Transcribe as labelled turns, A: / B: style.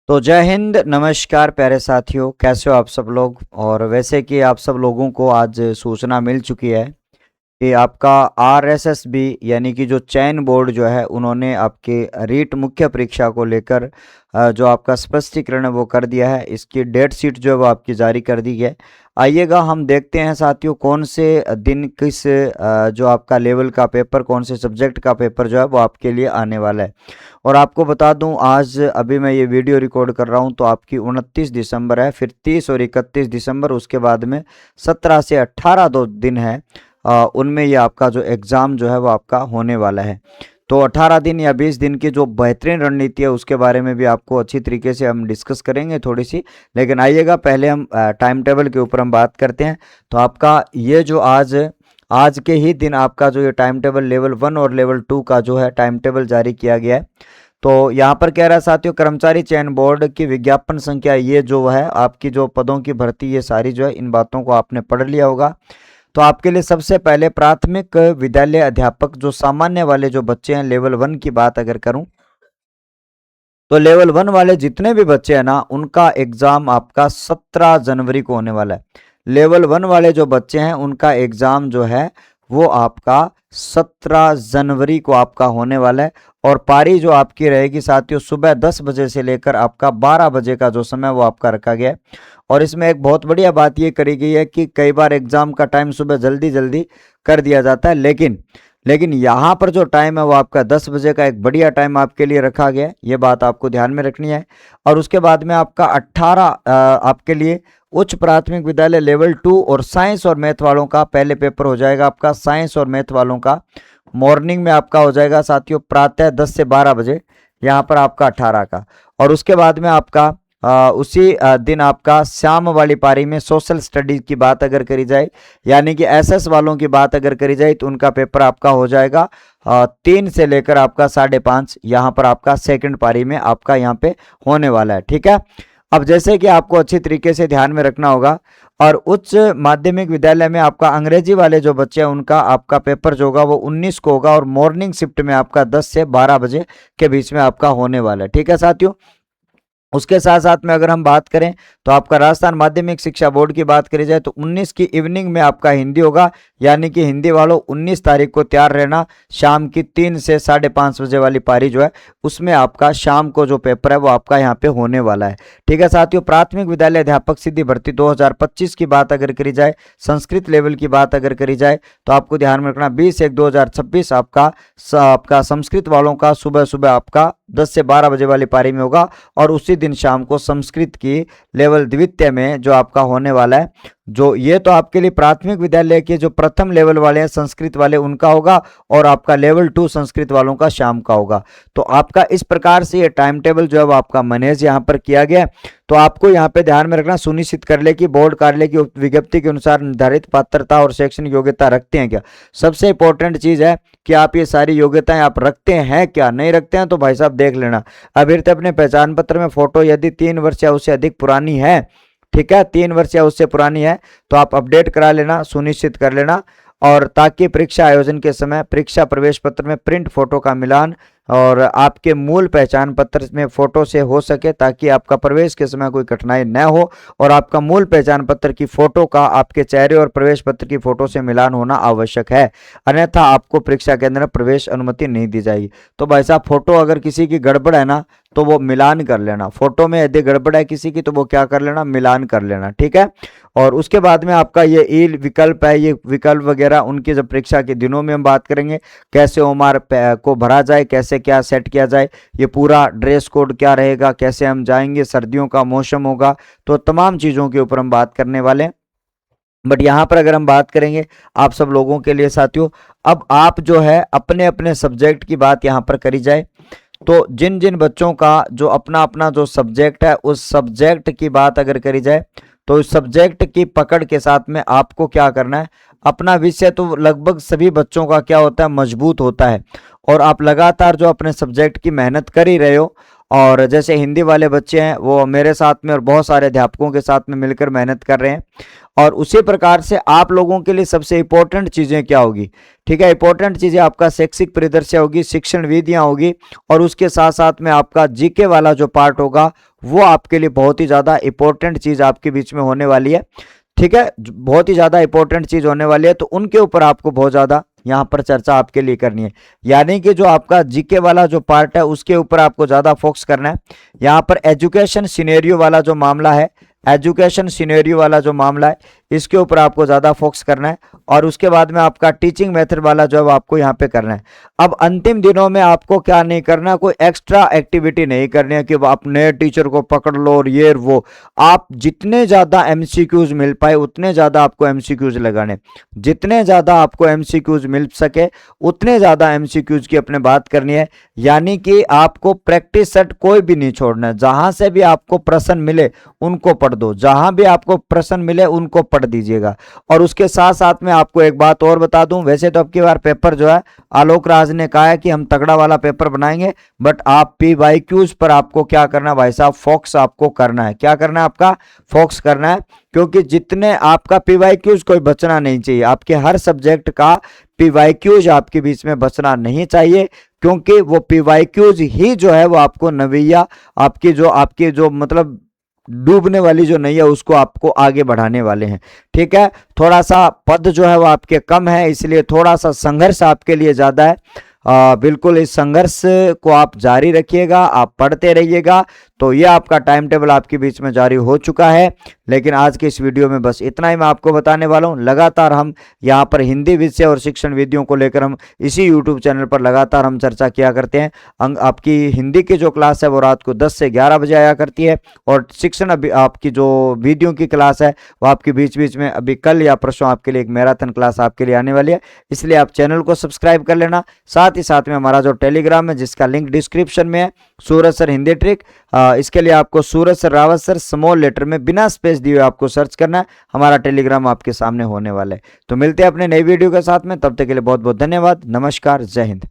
A: तो जय हिंद, नमस्कार प्यारे साथियों, कैसे हो आप सब लोग। और वैसे कि आप सब लोगों को आज सूचना मिल चुकी है कि आपका आरएसएसबी यानी कि जो चयन बोर्ड जो है उन्होंने आपके रीट मुख्य परीक्षा को लेकर जो आपका स्पष्टीकरण है वो कर दिया है। इसकी डेट शीट जो है वो आपकी जारी कर दी है। आइएगा हम देखते हैं साथियों कौन से दिन किस जो आपका लेवल का पेपर, कौन से सब्जेक्ट का पेपर जो है वो आपके लिए आने वाला है। और आपको बता दूं, आज अभी मैं ये वीडियो रिकॉर्ड कर रहा हूं तो आपकी 29 दिसंबर है, फिर 30 और 31 दिसंबर, उसके बाद में 17 से 18 दो दिन है, उनमें ये आपका जो एग्ज़ाम जो है वो आपका होने वाला है। तो 18 दिन या 20 दिन की जो बेहतरीन रणनीति है उसके बारे में भी आपको अच्छी तरीके से हम डिस्कस करेंगे थोड़ी सी। लेकिन आइएगा पहले हम टाइम टेबल के ऊपर हम बात करते हैं। तो आपका ये जो आज के ही दिन आपका जो ये टाइम टेबल लेवल 1 और लेवल 2 का जो है टाइम टेबल जारी किया गया है। तो यहाँ पर कह रहा है साथियों, कर्मचारी चयन बोर्ड की विज्ञापन संख्या ये जो है आपकी जो पदों की भर्ती ये सारी जो है, इन बातों को आपने पढ़ लिया होगा। तो आपके लिए सबसे पहले प्राथमिक विद्यालय अध्यापक जो सामान्य वाले जो बच्चे हैं, लेवल 1 की बात अगर करूं तो लेवल 1 वाले जितने भी बच्चे हैं ना, उनका एग्जाम आपका 17 जनवरी को होने वाला है। लेवल 1 वाले जो बच्चे हैं उनका एग्जाम जो है वो आपका 17 जनवरी को आपका होने वाला है। और पारी जो आपकी रहेगी साथियों, सुबह 10 बजे से लेकर आपका 12 बजे का जो समय वो आपका रखा गया है। और इसमें एक बहुत बढ़िया बात ये करी गई है कि कई बार एग्जाम का टाइम सुबह जल्दी जल्दी कर दिया जाता है, लेकिन यहाँ पर जो टाइम है वो आपका 10 बजे का एक बढ़िया टाइम आपके लिए रखा गया है। ये बात आपको ध्यान में रखनी है। और उसके बाद में आपका 18 आपके लिए उच्च प्राथमिक विद्यालय लेवल 2 और साइंस और मैथ वालों का पहले पेपर हो जाएगा। आपका साइंस और मैथ वालों का मॉर्निंग में आपका हो जाएगा साथियों, प्रातः 10 से 12 बजे, यहाँ पर आपका 18 का। और उसके बाद में आपका उसी दिन आपका शाम वाली पारी में सोशल स्टडीज की बात अगर करी जाए, यानी कि एसएस वालों की बात अगर करी जाए, तो उनका पेपर आपका हो जाएगा 3 से लेकर आपका 5:30, यहाँ पर आपका सेकंड पारी में आपका यहाँ पे होने वाला है। ठीक है, अब जैसे कि आपको अच्छी तरीके से ध्यान में रखना होगा। और उच्च माध्यमिक विद्यालय में आपका अंग्रेजी वाले जो बच्चे हैं उनका आपका पेपर जो होगा वो 19 को होगा, और मॉर्निंग शिफ्ट में आपका 10 से 12 बजे के बीच में आपका होने वाला है। ठीक है साथियों, उसके साथ साथ में अगर हम बात करें तो आपका राजस्थान माध्यमिक शिक्षा बोर्ड की बात करी जाए तो 19 की इवनिंग में आपका हिंदी होगा, यानी कि हिंदी वालों 19 तारीख को तैयार रहना। शाम की 3 से 5:30 बजे वाली पारी जो है उसमें आपका शाम को जो पेपर है वो आपका यहाँ पे होने वाला है। ठीक है साथियों, प्राथमिक विद्यालय अध्यापक सीधी भर्ती 2025 की बात अगर करी जाए, संस्कृत लेवल की बात अगर करी जाए, तो आपको ध्यान में रखना 20/1/2026 आपका संस्कृत वालों का सुबह सुबह आपका 10 से 12 बजे वाली पारी में होगा। और उसी दिन शाम को संस्कृत की लेवल द्वितीय में जो आपका होने वाला है, जो ये तो आपके लिए प्राथमिक विद्यालय के जो प्रथम लेवल वाले हैं संस्कृत वाले उनका होगा, और आपका लेवल 2 संस्कृत वालों का शाम का होगा। तो आपका इस प्रकार से ये टाइम टेबल जो है वो आपका मैनेज यहाँ पर किया गया। तो आपको यहाँ पे ध्यान में रखना, सुनिश्चित कर ले कि बोर्ड कार्यालय की विज्ञप्ति के अनुसार निर्धारित पात्रता और शैक्षणिक योग्यता रखते हैं क्या। सबसे इंपॉर्टेंट चीज है कि आप ये सारी योग्यताएं आप रखते हैं क्या। नहीं रखते हैं तो भाई साहब देख लेना। अभ्यर्थी अपने पहचान पत्र में फोटो यदि 3 वर्ष या उससे अधिक पुरानी है, ठीक है, 3 वर्ष या उससे पुरानी है, तो आप अपडेट करा लेना, सुनिश्चित कर लेना। और ताकि परीक्षा आयोजन के समय परीक्षा प्रवेश पत्र में प्रिंट फोटो का मिलान और आपके मूल पहचान पत्र में फोटो से हो सके, ताकि आपका प्रवेश के समय कोई कठिनाई न हो। और आपका मूल पहचान पत्र की फोटो का आपके चेहरे और प्रवेश पत्र की फोटो से मिलान होना आवश्यक है, अन्यथा आपको परीक्षा केंद्र में प्रवेश अनुमति नहीं दी जाएगी। तो भाई साहब फोटो अगर किसी की गड़बड़ है ना तो वो मिलान कर लेना। फोटो में यदि गड़बड़ है किसी की तो वो क्या कर लेना, मिलान कर लेना। ठीक है, और उसके बाद में आपका ये ई विकल्प है, ये विकल्प वगैरह उनकी जब परीक्षा के दिनों में हम बात करेंगे, कैसे उम्र को भरा जाए, कैसे क्या सेट किया जाए, ये पूरा ड्रेस कोड क्या रहेगा, कैसे हम जाएंगे, सर्दियों का मौसम होगा, तो तमाम चीज़ों के ऊपर हम बात करने वाले हैं। बट यहाँ पर अगर हम बात करेंगे आप सब लोगों के लिए साथियों, अब आप जो है अपने अपने सब्जेक्ट की बात यहाँ पर करी जाए, तो जिन जिन बच्चों का जो अपना अपना जो सब्जेक्ट है उस सब्जेक्ट की बात अगर करी जाए, तो उस सब्जेक्ट की पकड़ के साथ में आपको क्या करना है, अपना विषय तो लगभग सभी बच्चों का क्या होता है, मजबूत होता है। और आप लगातार जो अपने सब्जेक्ट की मेहनत कर ही रहे हो, और जैसे हिंदी वाले बच्चे हैं वो मेरे साथ में और बहुत सारे अध्यापकों के साथ में मिलकर मेहनत कर रहे हैं। और उसी प्रकार से आप लोगों के लिए सबसे इंपॉर्टेंट चीज़ें क्या होगी, ठीक है, इंपॉर्टेंट चीज़ें आपका शैक्षिक परिदृश्य होगी, शिक्षण विधियाँ होगी, और उसके साथ साथ में आपका जीके वाला जो पार्ट होगा वो आपके लिए बहुत ही ज़्यादा इंपॉर्टेंट चीज़ आपके बीच में होने वाली है। ठीक है, बहुत ही ज़्यादा इंपॉर्टेंट चीज़ होने वाली है, तो उनके ऊपर आपको बहुत ज़्यादा यहाँ पर चर्चा आपके लिए करनी है। यानी कि जो आपका जीके वाला जो पार्ट है उसके ऊपर आपको ज़्यादा फोकस करना है। यहाँ पर एजुकेशन सिनेरियो वाला जो मामला है, एजुकेशन सिनेरियो वाला जो मामला है, इसके ऊपर आपको ज़्यादा फोकस करना है। और उसके बाद में आपका टीचिंग मेथड वाला जो है आपको यहाँ पे करना है। अब अंतिम दिनों में आपको क्या नहीं करना, कोई एक्स्ट्रा एक्टिविटी नहीं करनी है कि आप नए टीचर को पकड़ लो और ये वो। आप जितने ज़्यादा एमसीक्यूज मिल पाए उतने ज़्यादा आपको एमसीक्यूज लगाने, जितने ज़्यादा आपको एमसीक्यूज मिल सके उतने ज़्यादा एमसीक्यूज की अपने बात करनी है। यानी कि आपको प्रैक्टिस सेट कोई भी नहीं छोड़ना है। जहाँ से भी आपको प्रश्न मिले उनको पढ़ दो, जहाँ भी आपको प्रश्न मिले उनको पढ़ दीजिएगा। और उसके साथ साथ में आपको एक बात और बता दूं, वैसे तो अब की बार पेपर जो है आलोक राज ने कहा है कि हम तगड़ा वाला पेपर बनाएंगे, बट आप पीवाईक्यूज पर आपको क्या करना भाई साहब, फोकस आपको करना है। क्या करना है, आपका फोकस करना है, क्योंकि जितने आपका पीवाईक्यूज कोई बचना नहीं चाहिए। आपके हर सब्जेक्ट का पीवाईक्यूज आपके बीच में बचना नहीं चाहिए, क्योंकि वो पीवाईक्यूज ही जो है वो आपको नवैया आपकी जो मतलब डूबने वाली जो नैया उसको आपको आगे बढ़ाने वाले हैं। ठीक है, थोड़ा सा पद जो है वो आपके कम है, इसलिए थोड़ा सा संघर्ष आपके लिए ज्यादा है। बिल्कुल इस संघर्ष को आप जारी रखिएगा, आप पढ़ते रहिएगा। तो ये आपका टाइम टेबल आपके बीच में जारी हो चुका है। लेकिन आज के इस वीडियो में बस इतना ही मैं आपको बताने वाला हूँ। लगातार हम यहाँ पर हिंदी विषय और शिक्षण विधियों को लेकर हम इसी यूट्यूब चैनल पर लगातार हम चर्चा किया करते हैं। आपकी हिंदी की जो क्लास है वो रात को 10 से 11 बजे आया करती है, और शिक्षण आपकी जो वीडियो की क्लास है वो आपके बीच बीच में अभी कल या परसों आपके लिए एक मैराथन क्लास आपके लिए आने वाली है। इसलिए आप चैनल को सब्सक्राइब कर लेना। साथ ही साथ में हमारा जो टेलीग्राम है जिसका लिंक डिस्क्रिप्शन में है, सूरज सर हिंदी ट्रिक, इसके लिए आपको Suraj sir Rawat sir small letter में बिना स्पेस दिए आपको सर्च करना है। हमारा टेलीग्राम आपके सामने होने वाला है। तो मिलते हैं अपने नई वीडियो के साथ में, तब तक के लिए बहुत बहुत धन्यवाद। नमस्कार, जय हिंद।